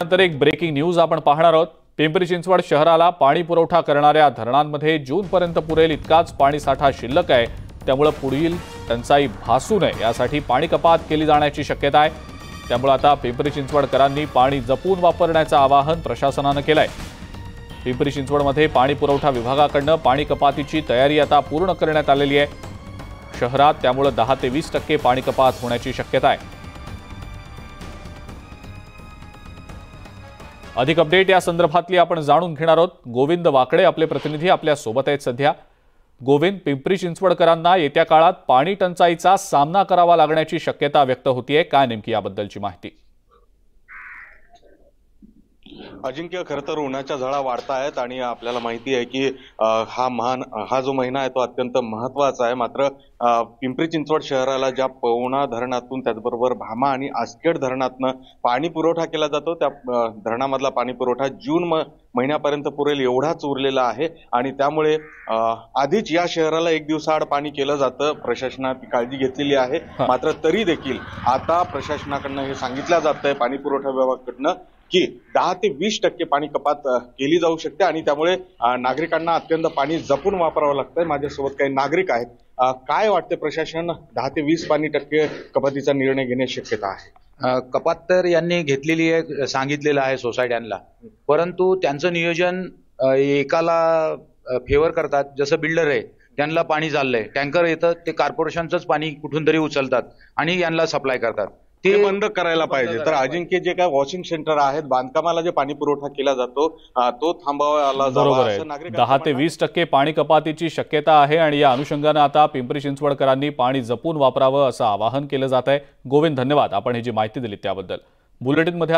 नंतर एक breaking news आपण पाहणार आहोत। पिंपरी चिंचवड शहराला पाणी पुरवठा करणाऱ्या धरणांमध्ये जूनपर्यंत पुरेल इतकाच पाणी साठा शिल्लक आहे। त्यामुळे पुढील टंचाई भासू नये यासाठी पाणी कपात केली जाण्याची शक्यता आहे। त्यामुळे आता पिंपरी चिंचवडकरांनी पाणी जपून वापरण्याचं आवाहन प्रशासनाने केलं आहे। पिंपरी चिंचवडमध्ये पाणी पुरवठा विभागाकडून पाणी कपातीची तयारी आता पूर्ण करण्यात आलेली आहे। शहरात त्यामुळे 10 ते 20% पाणी कपात होण्याची शक्यता आहे। अधिक अपडेट या संदर्भातली आपण जाणून घेणार आहोत। गोविंद वाकडे आपले प्रतिनिधी आपल्या सोबत आहेत सध्या। गोविंद, पिंपरी चिंचवडकरांना येत्या काळात पाणी टंचाईचा सामना करावा लागण्याची शक्यता व्यक्त होतीये, काय नेमकी याबद्दलची माहिती? अजिंक्य, खरं तर उन्हाच्या झळा वाढत आहेत आणि आपल्याला माहिती आहे की हा जो महिना आहे तो अत्यंत महत्त्वाचा आहे। मात्र पिंपरी चिंचवड शहराला ज्या पवना धरणातून त्याचबरोबर भामा आणि आसखेड धरणातून पाणी पुरवठा केला जातो, त्या धरणामधला पाणी पुरवठा जून महिन्यापर्यंत पुरेल एवढाच उरलेला आहे आणि त्यामुळे आधीच या शहराला एक दिवसाआड पाणी केलं जातं। प्रशासनाने काळजी घेतलेली आहे, मात्र तरी देखील आता प्रशासनाकडनं हे सांगितलं जातंय पाणी पुरवठा विभागाकडनं की 10 ते 20% पाणी कपात केली जाऊ शकते आणि त्यामुळे नागरिकांना अत्यंत पाणी जपून वापरावं लागतंय। माझ्यासोबत काही नागरिक आहेत। काय वाटते, प्रशासन 10 ते 20% कपातीचा निर्णय घेण्याची शक्यता आहे? कपात तर यांनी घेतलेली आहे, सांगितलेलं आहे सोसायट्यांना, परंतु त्यांचं नियोजन एकाला फेवर करतात। जसं बिल्डर आहे, त्यांना पाणी चाललंय, टँकर येतं, ते कॉर्पोरेशनचंच पाणी कुठून तरी उचलतात आणि यांना सप्लाय करतात। ते बंद करायला पाहिजे। तर अजिंक्य, जे काय वॉशिंग सेंटर आहेत, बांधकामाला जे पाणी पुरवठा केला जातो तो थांबवायला बरोबर आहे। 10 ते 20% पाणी कपातीची शक्यता आहे आणि या अनुषंगाने आता पिंपरी चिंचवडकरांनी पाणी जपून वापरावं असं आवाहन केलं जात आहे। गोविंद, धन्यवाद, आपण ही जी माहिती दिली त्याबद्दल। बुलेटिनमध्ये